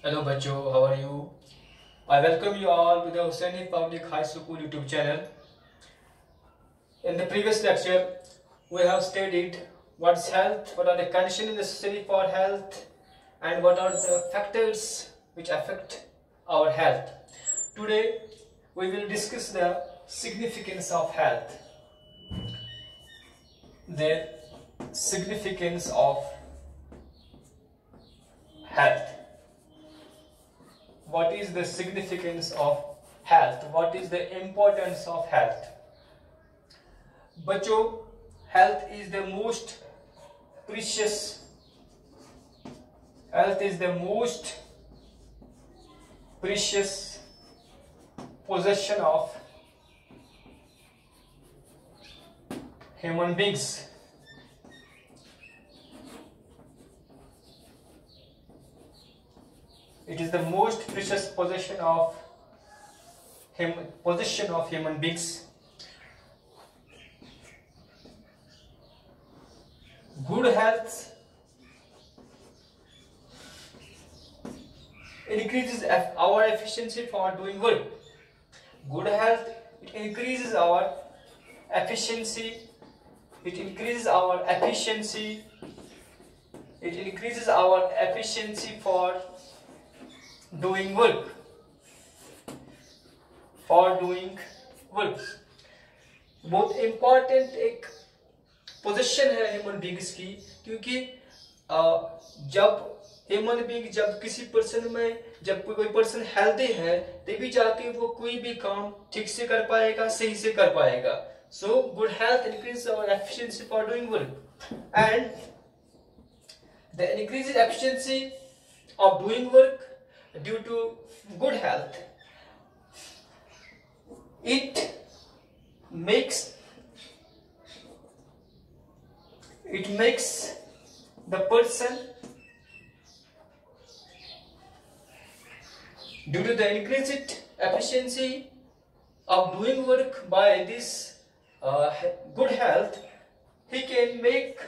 Hello बच्चों, how are you? I welcome you all to the Hussaini Public High School YouTube channel. In the previous lecture, we have studied what's health, what are the conditions necessary for health, and what are the factors which affect our health. Today, we will discuss the significance of health. The significance of health. What is the significance of health? What is the importance of health? बच्चों, health is the most precious. Health is the most precious possession of human beings. It is the most precious possession of human beings. Good health increases our efficiency for doing work. Good health, it increases our efficiency. It increases our efficiency. It increases our efficiency for doing work. बहुत important एक position है human beings की, क्योंकि जब किसी person में जब कोई पर्सन हेल्दी है तभी जाके वो कोई भी काम ठीक से कर पाएगा, सही से कर पाएगा. So good health increase our efficiency for doing work, and the increase efficiency of doing work due to good health, it makes the person, due to the increased efficiency of doing work by this good health, he can make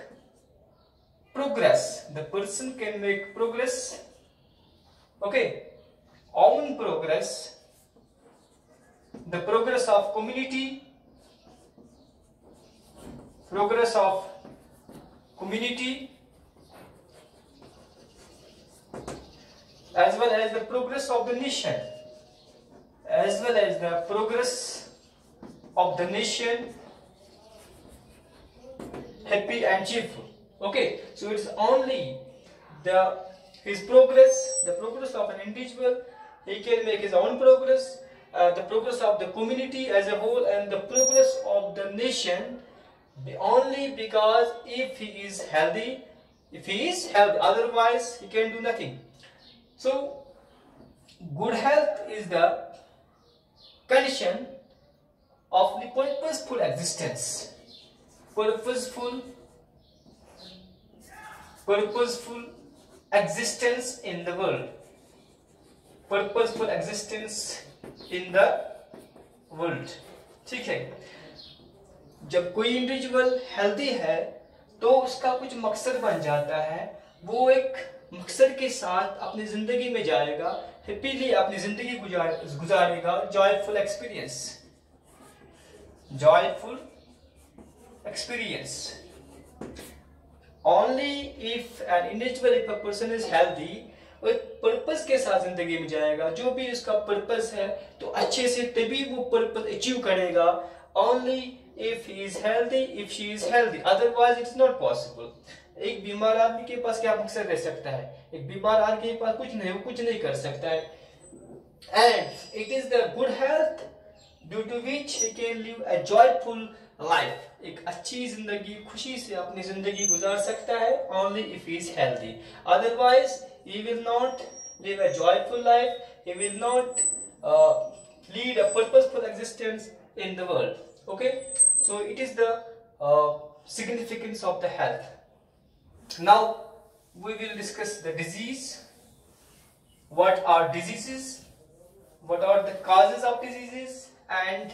progress. The person can make progress. Okay, own progress, the progress of community, as well as the progress of the nation, happy and cheerful. Okay, so it's only his progress, the progress of an individual, he can make his own progress, the progress of the community as a whole, and the progress of the nation, only because if he is healthy, otherwise he can do nothing. So good health is the condition of the purposeful existence. Purposeful existence in the world. Purposeful existence in the world. ठीक है, जब कोई individual healthy है तो उसका कुछ मकसद बन जाता है, वो एक मकसद के साथ अपनी जिंदगी में जाएगा, हैप्पीली अपनी जिंदगी गुजारेगा. Joyful experience. Only if an individual, if a person is healthy, वो एक पर्पस के साथ जिंदगी में जाएगा. जो भी उसका पर्पस है तो अच्छे से तभी वो पर्पस अचीव करेगा. Only if he is healthy, if she is healthy, otherwise it's not possible. एक बीमार आदमी के पास क्या मकसद रह सकता है? एक बीमार आदमी के पास कुछ नहीं कर सकता है. And it is the good health due to which he can live a joyful life. एक अच्छी जिंदगी, खुशी से अपनी जिंदगी गुजार सकता है, only if he is healthy. Otherwise he will not live a joyful life. He will not lead a purposeful existence in the world. Okay, so it is the significance of the health. Now we will discuss the disease. What are diseases? What are the causes of diseases? And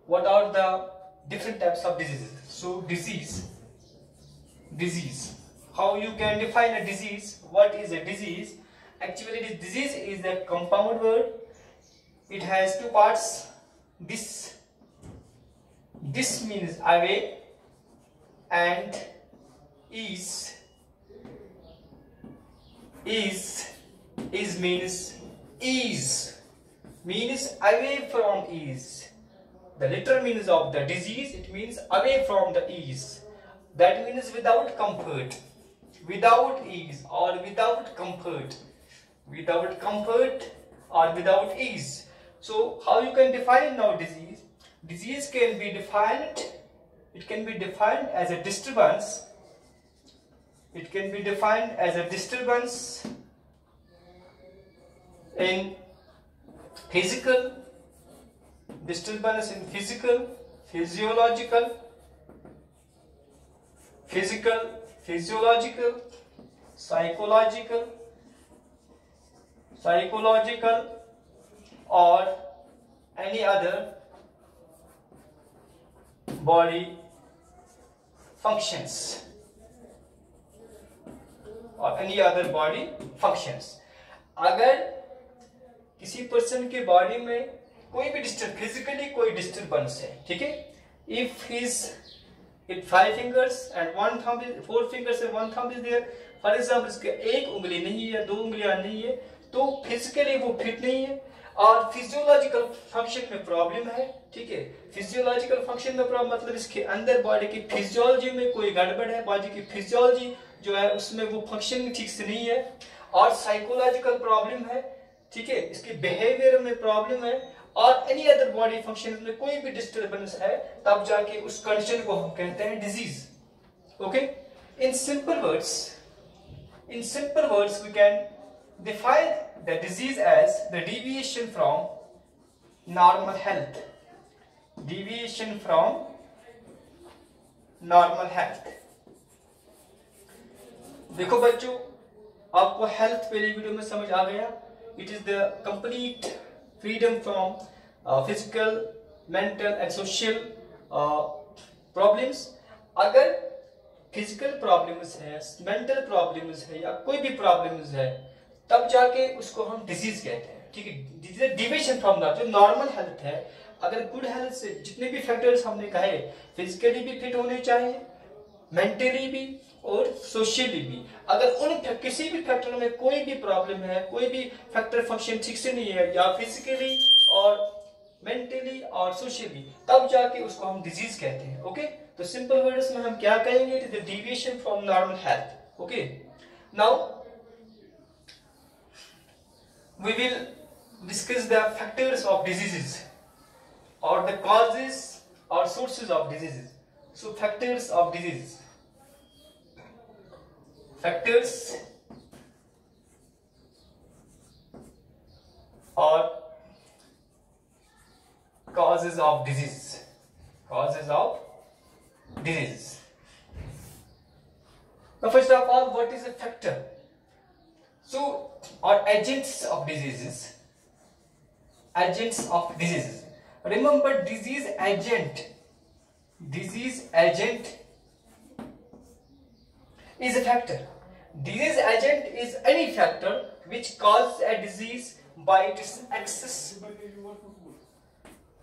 what are the different types of diseases? So disease. How you can define a disease? What is a disease? Actually, this disease is a compound word. It has two parts. This means away, and is means away from ease. The literal means of the disease, it means away from the ease. That means without comfort, without ease, or without comfort, or without ease. So how you can define now disease? Disease can be defined, it can be defined as a disturbance. It can be defined as a disturbance in physical, physiological, psychological, or any other body functions, अगर किसी person के body में कोई भी physically कोई disturbance है, ठीक है, if 5 fingers and 1 thumb, 4 fingers and 1 thumb is there, for example इसके एक उंगली नहीं है, 2 उंगलियां नहीं है, तो फिजिकली वो फिट नहीं है और फिजियोलॉजिकल फंक्शन में प्रॉब्लम है, ठीक है, फिजियोलॉजिकल फंक्शन में प्रॉब्लम मतलब इसके अंदर बॉडी की फिजियोलॉजी में कोई गड़बड़ है, बॉडी की फिजियोलॉजी जो है उसमें वो फंक्शन ठीक से नहीं है, और साइकोलॉजिकल प्रॉब्लम है, ठीक है, इसके बिहेवियर में प्रॉब्लम है, और एनी अदर बॉडी फंक्शन में कोई भी डिस्टर्बेंस है, तब जाके उस कंडीशन को हम कहते हैं disease. Okay, in simple words we can define the disease as the deviation from normal health. देखो बच्चों, आपको हेल्थ पहले वीडियो में समझ आ गया. It is the complete freedom from physical, mental and social problems. अगर फिजिकल प्रॉब्लम्स है, mental problems है, या कोई भी प्रॉब्लम्स है, तब जाके उसको हम डिजीज कहते हैं, ठीक है. डिविएशन फ्रॉम द जो नॉर्मल हेल्थ है, अगर गुड हेल्थ से जितने भी फैक्टर्स हमने कहे, फिजिकली भी फिट होने चाहिए, मेंटली भी और सोशली भी, अगर उन किसी भी फैक्टर में कोई भी प्रॉब्लम है, कोई भी फैक्टर फंक्शन ठीक से नहीं है, या फिजिकली और मेंटली और सोशली, तब जाके उसको हम डिजीज कहते हैं. ओके, तो सिंपल वर्ड्स में हम क्या कहेंगे? It is the deviation from normal health. Okay, now we will discuss the factors of diseases or the causes or sources of diseases. So factors of disease, factors or causes of disease, Now first of all, what is a factor? So, or agents of diseases. Remember, disease agent is a factor. Disease agent is any factor which causes a disease by its excess,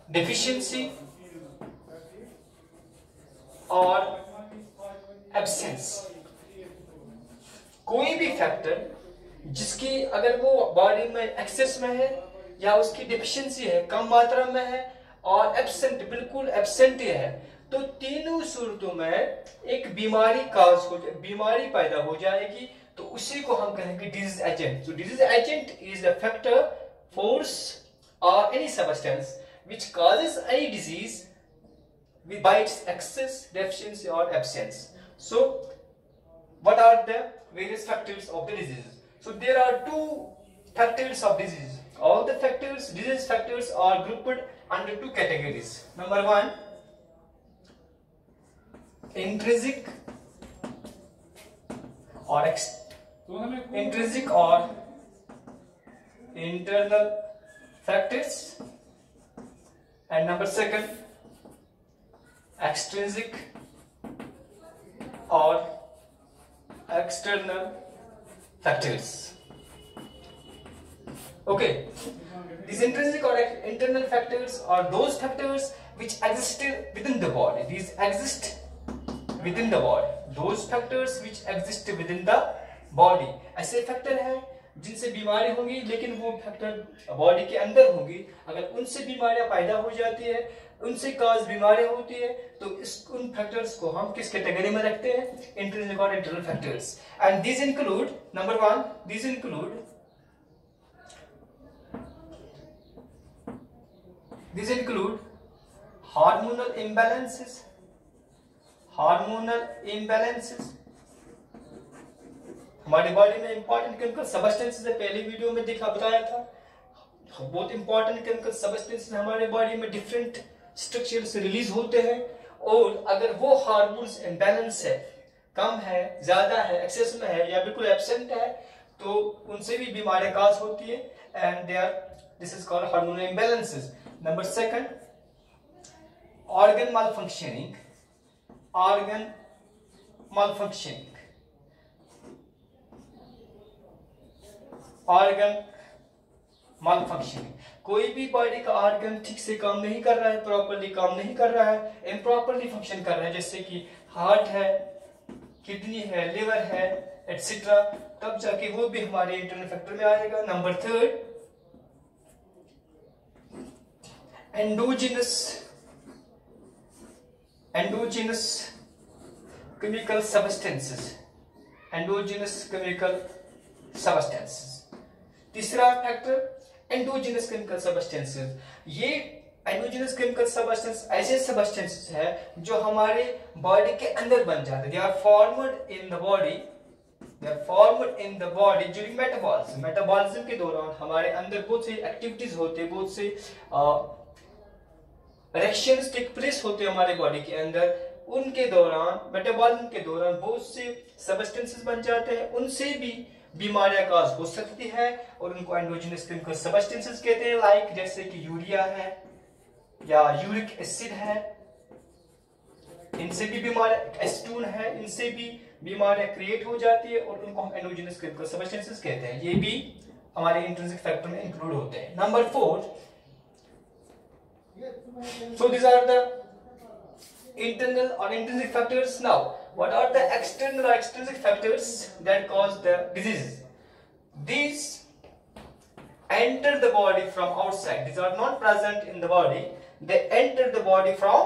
deficiency, or absence. कोई भी factor जिसकी अगर वो body में access में है, या उसकी डिफिशिएंसी है, कम मात्रा में है, और एब्सेंट, बिल्कुल एब्सेंट है, तो तीनों सूरतों में एक बीमारी पैदा हो जाएगी, तो उसी को हम कहेंगे disease agent. So disease agent is a factor, force or any substance which causes any disease by its excess, deficiency or absence. So what are the various factors of the disease? So there are two factors of disease. All the disease factors are grouped under two categories. Number one, intrinsic or internal factors, and number second, extrinsic or external factors. Okay, these intrinsic or internal factors are those factors which exist within the body. These exist within the body. Those factors which exist within the body. ऐसे factor हैं जिनसे बीमारी होंगी, लेकिन वो factor body के अंदर होंगी. अगर उनसे बीमारियां पैदा हो जाती है, उनसे काज बीमारियां होती है, तो उन फैक्टर्स को हम किस कैटेगरी में रखते हैं? इंट्रिंसिक और internal factors. And these include, number 1, these include hormonal imbalances. हमारी बॉडी में इंपॉर्टेंट केमिकल सबस्टेंसेस है, पहले वीडियो में बताया था. बहुत इंपॉर्टेंट केमिकल सबस्टेंसेस हमारे बॉडी में डिफरेंट स्ट्रक्चर से रिलीज होते हैं, और अगर वो हार्मोन्स इम्बैलेंस है, कम है, ज्यादा है, एक्सेस में है या बिल्कुल एब्सेंट है, तो उनसे भी बीमारियां काज होती है. And this is called hormonal imbalances. Number 2, organ malfunctioning. कोई भी बॉडी का ऑर्गन ठीक से काम नहीं कर रहा है, प्रॉपर्ली काम नहीं कर रहा है, इम्प्रॉपरली फंक्शन कर रहा है, जैसे कि हार्ट है, किडनी है, लिवर है, एटसेट्रा, तब जाके वो भी हमारे इंटरनल फैक्टर में आएगा. Number 3, endogenous chemical substances. तीसरा फैक्टर एंडोजेनस केमिकल सबस्टेंसेस. ये एंडोजेनस केमिकल सबस्टेंस ऐसे सबस्टेंसेस है जो हमारे बॉडी के अंदर बन जाते हैं. They are formed in the body during metabolism के दौरान हमारे अंदर बहुत सी एक्टिविटीज होते हैं, बहुत से रिएक्शंस टेक प्लेस होते हैं हमारे बॉडी के अंदर. उनके दौरान, मेटाबॉलिज्म के दौरान बहुत से सबस्टेंसेस बन जाते हैं, उनसे भी बीमारियां काज हो सकती है, और उनको एंडोजेनस केमिकल सबस्टेंसेस कहते हैं. लाइक जैसे कि यूरिया है या यूरिक एसिड है, इनसे भी बीमारियां, एसीटोन है, इनसे भी बीमारियां क्रिएट हो जाती है, और उनको हम एंडोजेनस केमिकल सबस्टेंसेस कहते हैं. ये भी हमारे इंट्रिंसिक फैक्टर में इंक्लूड होते हैं. Number 4, so these are the internal or intrinsic factors. Now what are the external or extrinsic factors that cause the disease? These enter the body from outside. These are not present in the body, they enter the body from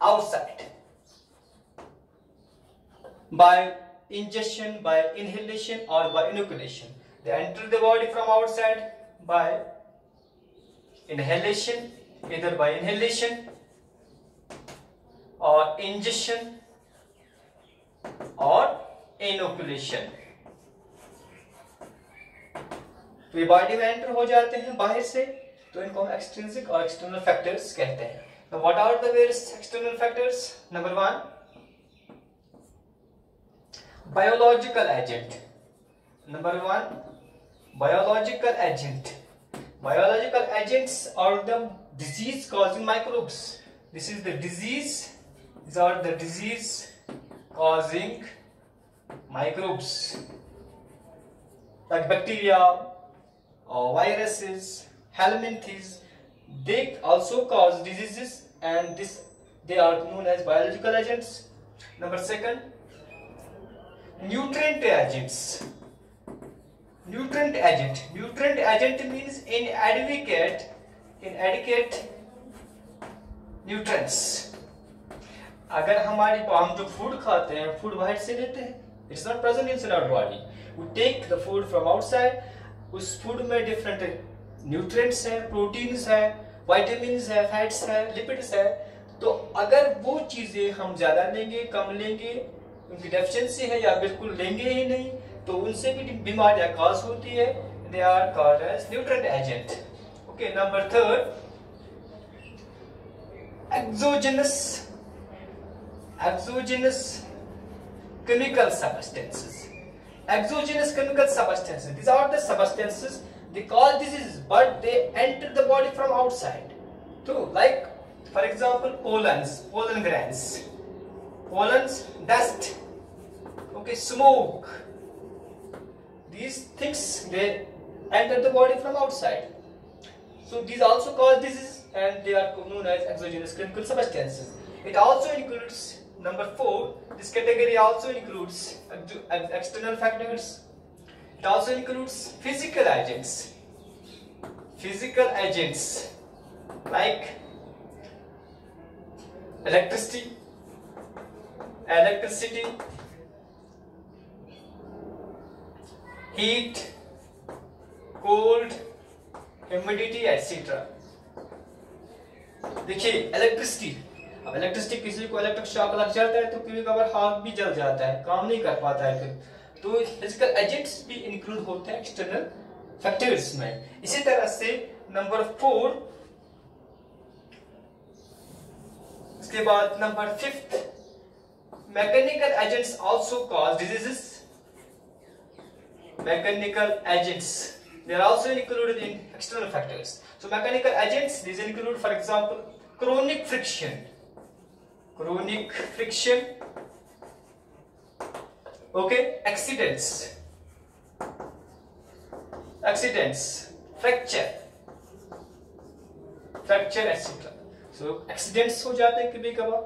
outside. By ingestion, by inhalation, or by inoculation. They enter the body from outside by inhalation, either by inhalation or ingestion or inoculation. तो ये body में enter हो जाते हैं बाहर से, तो इनको हम एक्सट्रिंसिक और एक्सटर्नल फैक्टर्स कहते हैं. Now what are the various external factors? Number 1, biological agent. Biological agents are the disease causing microbes. These are the disease causing microbes, like bacteria or viruses, helminthes. They also cause diseases, and they are known as biological agents. Number 2, nutrient agent means inadequate nutrients. अगर हम जो food खाते हैं, food बाहर से लेते हैं, it's not present in our body. We take the food from outside. उस फूड में डिफरेंट न्यूट्रिएंट्स हैं, प्रोटीन्स हैं, विटामिन्स है, फैट्स है, लिपिड्स है. तो अगर वो चीजें हम ज्यादा लेंगे, कम लेंगे, उनकी डेफिशिएंसी है, या बिल्कुल लेंगे ही नहीं, तो उनसे भी बीमारियां काज होती है. They are called as nutrient agent. Okay. Number 3, exogenous chemical substances. These are the substances, they cause diseases, but they enter the body from outside too. Like for example, pollen grains, dust, okay, smoke, these things they enter the body from outside. So these also cause disease and they are known as exogenous chemical substances. It also includes number 4. This category also includes external factors. It also includes physical agents. Physical agents like electricity, heat, cold, humidity etcetera. देखिए electricity, अब electricity किसी को electric shock लग जाता है तो कभी कभार हाथ भी जल जाता है, काम नहीं कर पाता है फिर. तो फिजिकल एजेंट्स भी इंक्लूड होते हैं एक्सटर्नल फैक्टर्स में. इसी तरह से नंबर 4, इसके बाद number 5, mechanical agents also cause diseases. Mechanical agents, they are also included in external factors. So mechanical agents, these include, for example, chronic friction, okay, accidents, fracture etc. So accidents हो जाते हैं कभी कभार,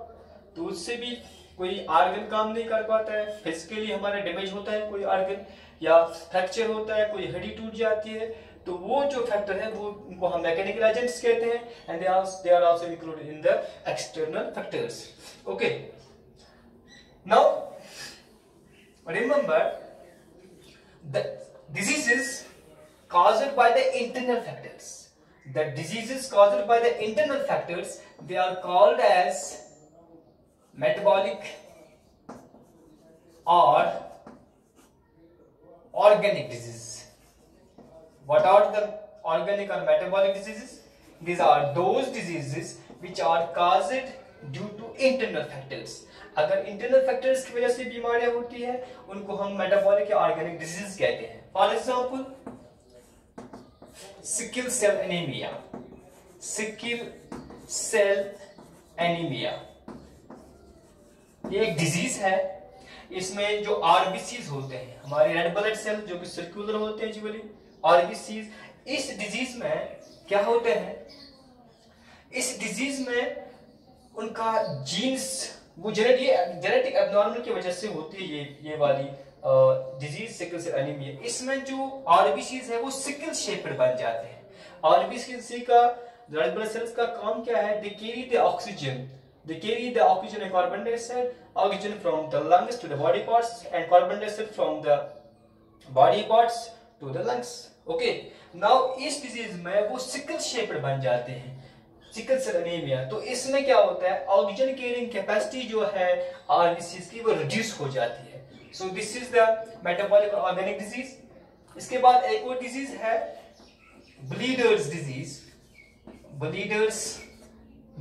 तो उससे भी कोई ऑर्गन काम नहीं कर पाता है, फिजिकली हमारा डैमेज होता है कोई ऑर्गन, या फ्रैक्चर होता है, कोई हड्डी टूट जाती है, तो वो जो फैक्टर है वो उनको हम मैकेनिकल एजेंट्स कहते हैं. And they are also included in the external factors. Okay, now remember the diseases caused by the internal factors. The diseases caused by the internal factors, they are called as metabolic or organic disease. What are the organic or metabolic diseases? These are those diseases which are caused due to internal factors. अगर internal factors की वजह से बीमारियां होती है उनको हम metabolic या organic disease कहते हैं. For example, sickle cell anemia. ये एक डिजीज है. इसमें जो आरबीसीज होते हैं, हमारे रेड ब्लड सेल जो कि सर्कुलर होते हैं जीवली आरबीसीज, इस डिजीज में क्या होते हैं, इस डिजीज में उनका जीन्स वो जेनेटिक एब्नॉर्मल की वजह से होती है ये वाली डिजीज सिकल सेल एनीमिया. इसमें जो आरबीसीज है वो सिकल शेप्ड बन जाते हैं. आरबीसी का रेड ब्लड सेल्स का काम क्या है, they carry the oxygen and carbon dioxide, oxygen from the lungs to the body parts and carbon dioxide from the body parts to the lungs. Okay, now इस disease में वो sickle shaped बन जाते हैं, सिकल सेल एनीमिया. तो इसमें क्या होता है, ऑक्सीजन कैरिंग कैपेसिटी जो है आरबीसीज की वो रिड्यूस हो जाती है. So this is the metabolic organic disease. इसके बाद एक और डिजीज है ब्लीडर्स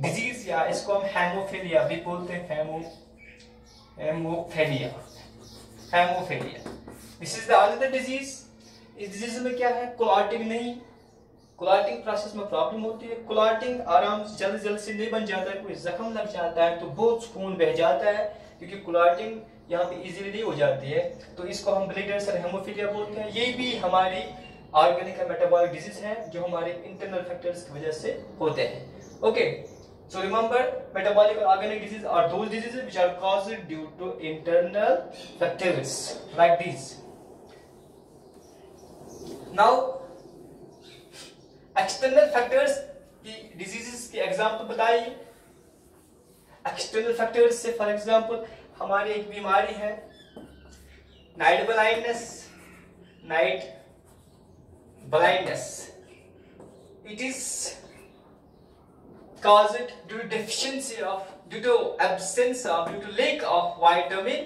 डिजीज, या इसको हम हेमोफीलिया भी बोलते हैं. Haemophilia. This is the another disease. इस डिजीज में क्या है, क्लॉटिंग प्रोसेस में प्रॉब्लम होती है. क्लॉटिंग आराम से जल्द से नहीं बन जाता है, कोई जख्म लग जाता है तो बहुत खून बह जाता है, क्योंकि क्लॉटिंग यहाँ पे इजीली नहीं हो जाती है. तो इसको हम ब्लीडर्स और हेमोफीलिया बोलते हैं. ये भी हमारी ऑर्गेनिक और मेटाबॉलिक डिजीज है जो हमारे इंटरनल फैक्टर्स की वजह से होते हैं. Okay, so remember metabolic or organic disease are those diseases which are caused due to internal factors like these. Now external factors की diseases की एग्जाम्पल बताइए. एक्सटर्नल फैक्टर्स से फॉर एग्जाम्पल हमारी एक बीमारी है night blindness. It is caused due to lack of vitamin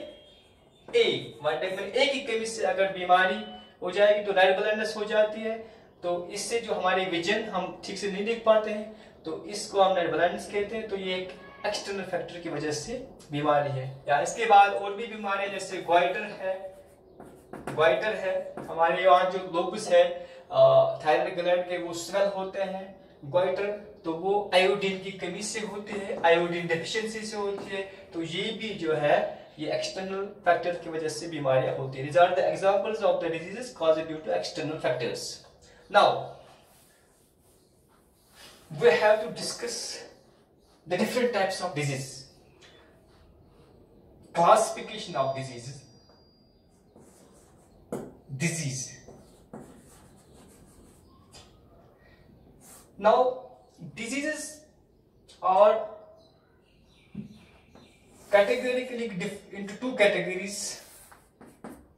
A. Vitamin A की कमी से अगर बीमारी हो जाएगी तो नाइट ब्लाइंडनेस हो जाती है. तो इससे जो हमारी विजन हम ठीक से नहीं देख पाते हैं, तो इसको हम नाइट ब्लाइंडनेस कहते हैं. तो ये एक एक्सटर्नल फैक्टर की वजह से बीमारी है. या इसके बाद और भी बीमारियां जैसे ग्वाइटर है. हमारे यहाँ जो लोबस है थायराइड ग्लैंड के वो स्वेल होते हैं. ग्वाइटर तो वो आयोडीन की कमी से होती है, आयोडीन डेफिशिएंसी से होती है. तो ये भी जो है ये एक्सटर्नल फैक्टर की वजह से बीमारियां होती है। These are the examples of the diseases caused due to external factors. Now we have to discuss the different types of disease, classification of disease. Now diseases are categorically into two categories.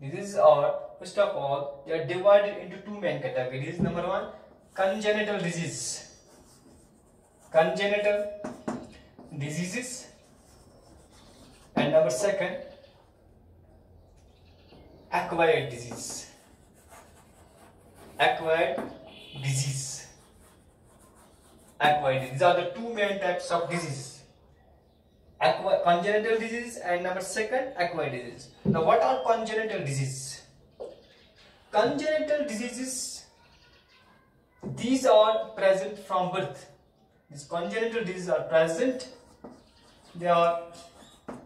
Diseases are, first of all, they are divided into two main categories. Number one, congenital disease. Congenital diseases. And number second, acquired disease. Acquired disease. Acquired disease. These are the two main types of disease. Congenital disease and number second, acquired disease. Now what are congenital diseases? Congenital diseases, these are present from birth. These congenital diseases are present, they are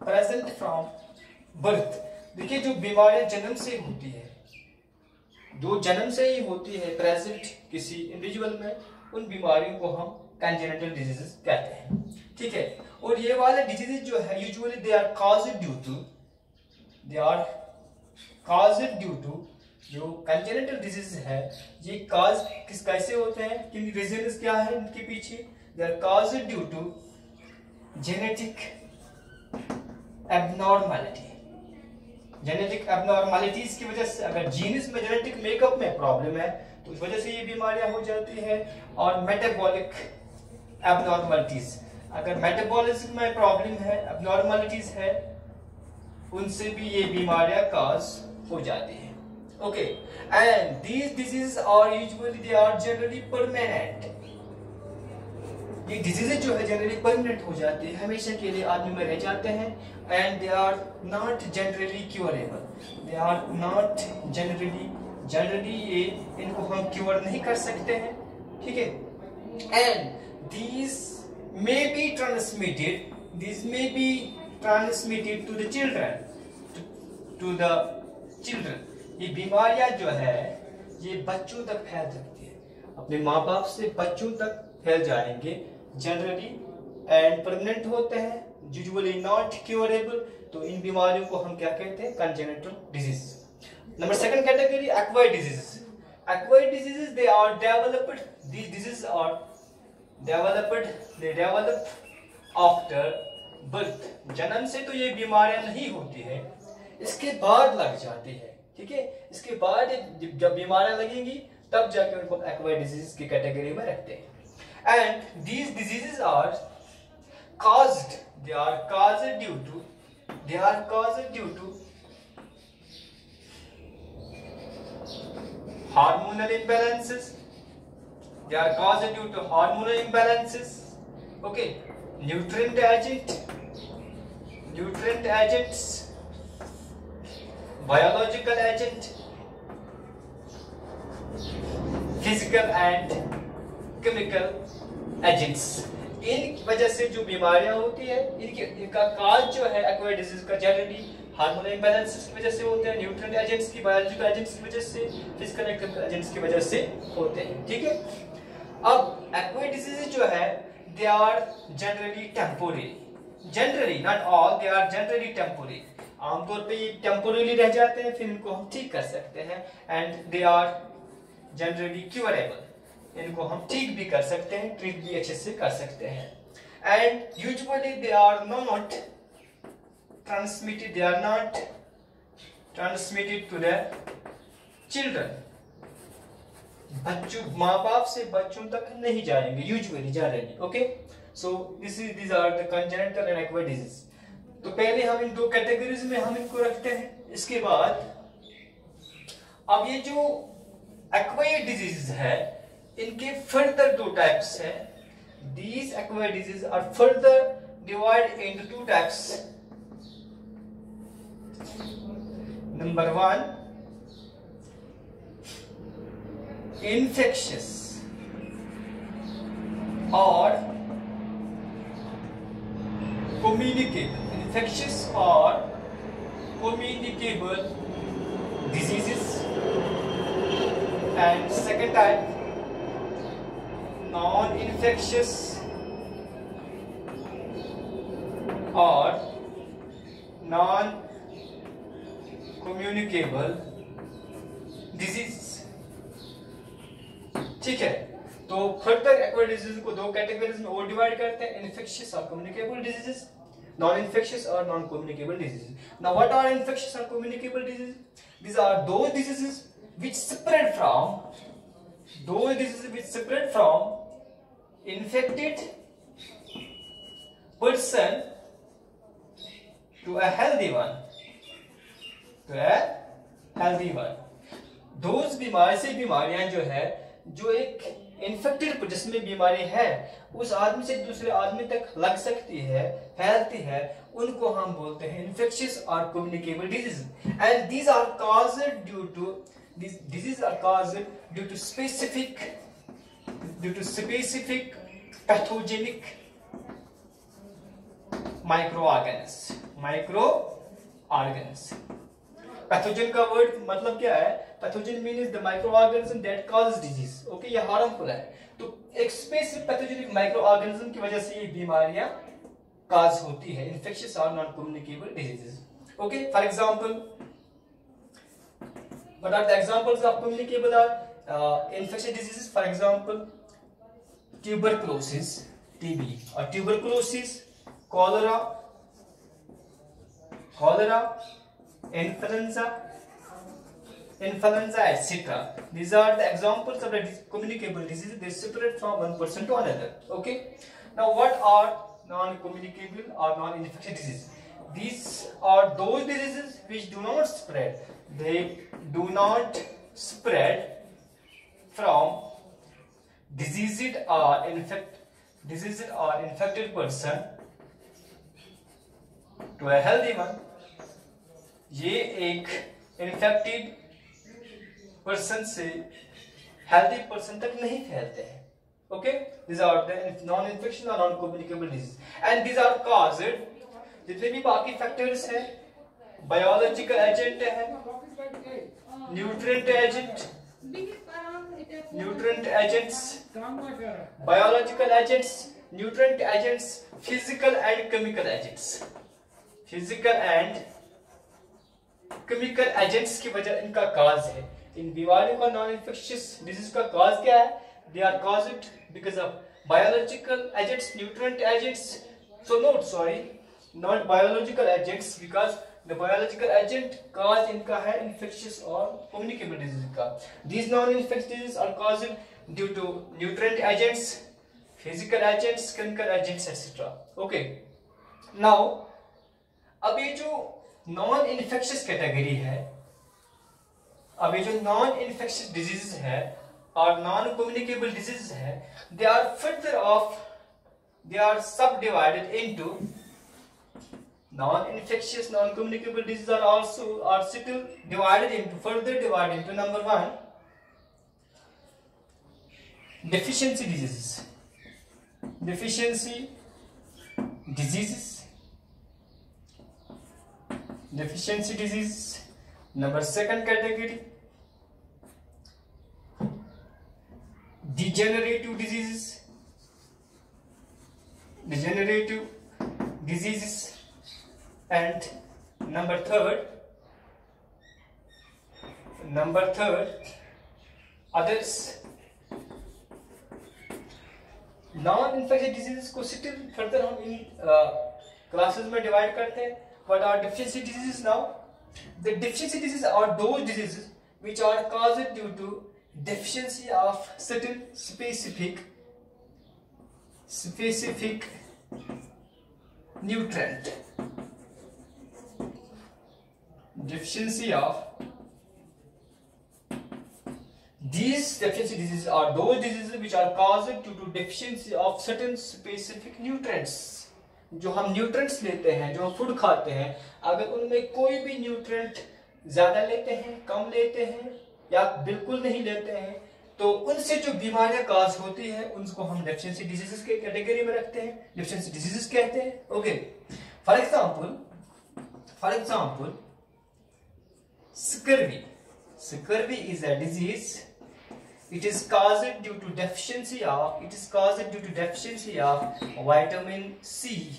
present from birth. देखिए जो बीमारियां जन्म से होती है, जो जन्म से ही होती है प्रेजेंट किसी इंडिविजुअल में, उन बीमारियों को हम congenital diseases कहते हैं, ठीक है। और ये वाले डिजीजेज जो है usually they are caused due to जो congenital diseases है ये काज किस कैसे होते हैं, किन रीजंस क्या है इनके पीछे, they are caused due to genetic abnormalities की वजह से, अगर जीन्स में जेनेटिक मेकअप में प्रॉब्लम है तो इस वजह से ये बीमारियां हो जाती है। और मेटाबॉलिक एबनॉर्मलिटीज, अगर मेटाबॉलिज्म में प्रॉब्लम है, एबनॉर्मलिटीज है, उनसे भी ये बीमारियां काज हो जाती है। Okay, and these diseases are usually they are generally permanent. ये डिजीजेज जो है जनरली परमानेंट हो जाती है, हमेशा के लिए आदमी में रह जाते हैं। And they are not generally curable, they are not generally ये इनको हम क्योर नहीं कर सकते हैं, ठीक है। And these may be transmitted to the children. ये बीमारियां जो है ये बच्चों तक फैल सकती है, अपने माँ बाप से बच्चों तक फैल जाएंगे जनरली, एंड परमानेंट होते हैं, यूजुअली नॉट क्योरेबल। तो इन बीमारियों को हम क्या कहते हैं, congenital disease. Number second category, acquired diseases. Acquired diseases, they are developed. These diseases are they develop after birth. जन्म से तो ये बीमारियां नहीं होती है, इसके बाद लग जाती है, ठीक है। इसके बाद जब बीमारियां लगेंगी तब जाके उनको एक्वायर्ड डिजीज की कैटेगरी में रखते हैं। And these diseases are caused due to hormonal imbalances. They are caused due to hormonal imbalances. Okay, nutrient agents, biological agent, physical and chemical agents. इन वजह से जो बीमारियां होती है इनका काज जो है एक्वायर्ड डिजीज का जनरली हार्मोनल इम्बैलेंसेस की वजह से होते हैं, न्यूट्रिएंट एजेंट्स की, बायोलॉजिकल एजेंट्स की वजह से, फिजिकल एंड केमिकल एजेंट्स की वजह से होते हैं, ठीक है। अब एक्वायर्ड डिजीज जो है they are generally temporary, generally not all, they are generally temporary. आमतौर पे ये टेम्पोररी रह जाते हैं, फिर इनको हम ठीक कर सकते हैं। And they are generally curable, इनको हम ठीक भी कर सकते हैं, ट्रीट भी अच्छे से कर सकते हैं। And usually they are not transmitted to the children. बच्चों, माँ बाप से बच्चों तक नहीं जाएंगे usually, generally. Okay, so these are the congenital and acquired disease. तो पहले हम इन दो कैटेगरीज में हम इनको रखते हैं। इसके बाद अब ये जो एक्वायर्ड डिजीज है इनके फर्दर दो टाइप्स हैं। These acquired diseases are further divided into two types. Number one, infectious or communicable. Infectious or communicable diseases, and second type non-infectious or non-communicable diseases। ठीक है, तो फर्दर एक्वायर्ड डिजीज को दो categories में और divide करते हैं, इन्फेक्शियस और कम्युनिकेबल डिजीजेस, नॉन इन्फेक्शियस और non communicable diseases. Now what are infectious और communicable disease? These are those diseases which spread from infected person to a healthy one, those बीमारियां जो है, जो एक इन्फेक्टेड जिसमें बीमारी है उस आदमी से दूसरे आदमी तक लग सकती है, फैलती है, उनको हम बोलते हैं इन्फेक्शियस और communicable disease. And these are caused due to specific pathogenic microorganisms। Pathogen का वर्ड मतलब क्या है? Pathogen means the microorganism that causes disease. Okay, ये हार्मफुल है, तो एक स्पेसिफिक पैथोजेनिक माइक्रोऑर्गेनिज्म की वजह से ये बीमारियां काज होती है, इन्फेक्शियस और non communicable diseases. Okay, for example, what are the examples of communicable infectious diseases? For example, tuberculosis, TB, or tuberculosis, cholera, influenza, etc. These are the examples of the communicable diseases. They spread from one person to another. Okay. Now, what are non-communicable or non-infectious diseases? These are those diseases which do not spread. They do not spread from diseased or infected person to a healthy one। ये एक infected person से healthy person तक नहीं फैलते हैं। Okay, these are the non-infection or non-communicable disease, and these are caused, जितने भी बाकी फैक्टर्स हैं, बायोलॉजिकल एजेंट है, nutrient agents, biological agents, nutrient agents, physical and chemical agents की वजह इनका काज है। इन बीमारियों का, नॉन इन्फेक्शियस डिजीज का काज क्या है? They are caused because of biological agents, nutrient agents, not biological agents, because the biological agent cause इनका है इन्फेक्शियस और कम्युनिकेबल डिजीज का। These non infectious disease are caused due to nutrient agents, physical agents, chemical agents, etcetera. Okay, now अब ये जो non infectious category है, अब ये जो नॉन इन्फेक्शियस डिजीज है और नॉन कम्युनिकेबल डिजीज है, दे आर सब divided into non-infectious, non-communicable diseases are still further divided into number 1, deficiency diseases, number 2nd category, degenerative diseases, and number third others। Non infectious diseases को still further हम इन classes में divide करते हैं। What are deficiency diseases? Now the deficiency diseases are those diseases which are caused due to deficiency of certain specific nutrient। These deficiency diseases are those diseases which are caused due to deficiency of certain specific nutrients। जो हम nutrients लेते हैं, जो हम food खाते हैं, अगर उनमें कोई भी न्यूट्रिएंट ज्यादा लेते हैं, कम लेते हैं या बिल्कुल नहीं लेते हैं, तो उनसे जो बीमारियां काज होती है उनको हम डेफिशिएंसी डिजीजेस के कैटेगरी में रखते हैं, डेफिशिएंसी डिजीजेस कहते हैं। Okay, for example Scurvy. Scurvy is a disease. It is caused due to deficiency of vitamin C.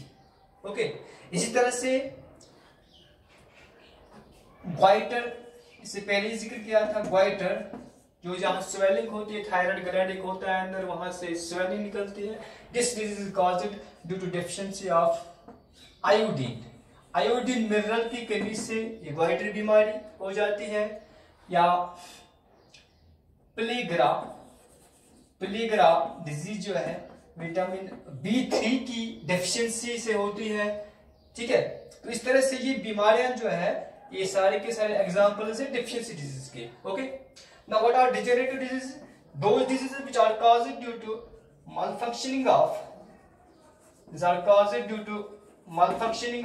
Okay. इसी तरह से ग्वाइटर, इससे पहले जिक्र किया था, ग्वाइटर जो जहां स्वेलिंग होती है, थायराइड ग्लैंड एक होता है अंदर, वहां से स्वेलिंग निकलती है. This disease is caused due to deficiency of iodine. Iodine mineral की कमी से ये ग्वाइटर बीमारी हो जाती है. या प्लेग्रा डिजीज जो है विटामिन B3 की डेफिशिएंसी से होती है. ठीक है. तो इस तरह से ये बीमारियां जो है ये सारे के सारे एग्जांपल्स है डेफिशिएंसी डिजीज के. Okay. Now what are degenerative disease? Those diseases which are caused due to malfunctioning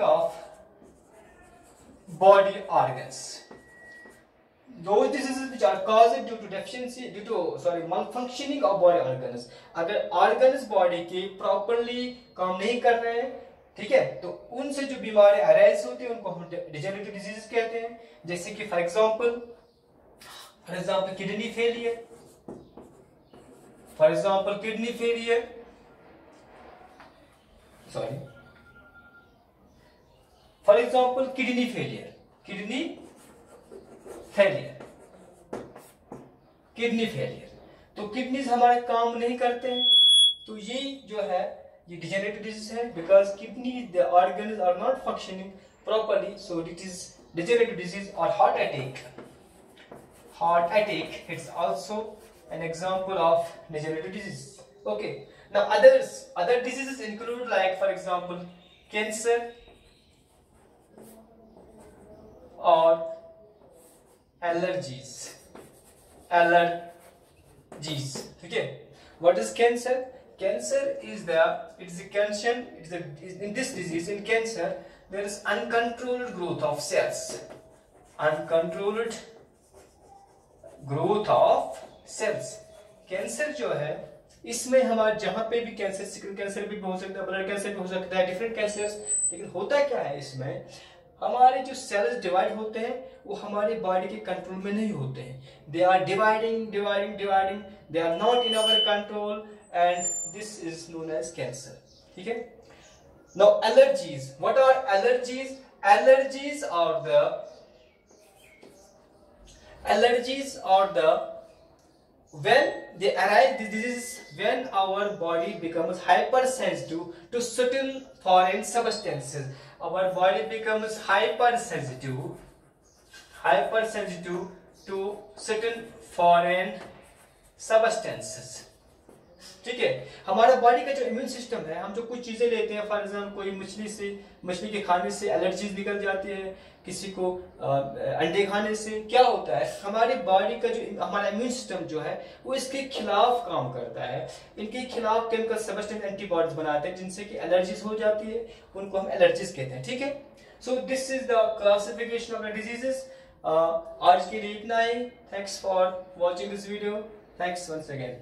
of body organs. Those diseases which are caused due to malfunctioning of body organs. अगर organs body के properly काम नहीं कर रहे हैं, ठीक है, तो उनसे जो बीमारी अराइज होती है उनको हम डिजेनरेटिव डिजीज कहते हैं. जैसे कि फॉर एग्जांपल किडनी फेलियर. तो किडनीज हमारे काम नहीं करते हैं, तो ये जो है ये डिजेनरेटिव डिजीज है. Because kidney the organs are not functioning properly, so it is degenerative disease. और heart attack it's also an example of degenerative disease. Okay. Now other diseases include, like for example, cancer or allergies. Okay. What is cancer? Cancer is in this disease, in cancer, there is uncontrolled growth of cells. Cancer जो है इसमें हमारे जहां पे भी cancer, skin cancer भी हो सकता है, ब्लड कैंसर भी हो सकता है, डिफरेंट कैंसर्स. लेकिन होता क्या है इसमें, हमारे जो सेल्स डिवाइड होते हैं वो हमारे बॉडी के कंट्रोल में नहीं होते हैं. They are dividing, they are not in our control, and this is known as cancer. ठीक है. Now allergies. What are allergies? Allergies are the when they arise, this is when our body becomes hypersensitive to certain foreign substances. Our body becomes hypersensitive to certain foreign substances. ठीक है. हमारा body का जो immune system है, हम जो कुछ चीजें लेते हैं, फॉर एग्जाम्पल कोई मछली के खाने से एलर्जीज निकल जाती है, किसी को अंडे खाने से क्या होता है, हमारी बॉडी का जो हमारा इम्यून सिस्टम जो है वो इसके खिलाफ काम करता है. इनके खिलाफ केमिकल सब्सटेंस एंटीबॉडीज बनाते हैं जिनसे कि एलर्जीज हो जाती है, उनको हम एलर्जीज कहते हैं. ठीक है. So this is the classification of the diseases. आज के लिए इतना ही. Thanks for watching this video. Thanks once again.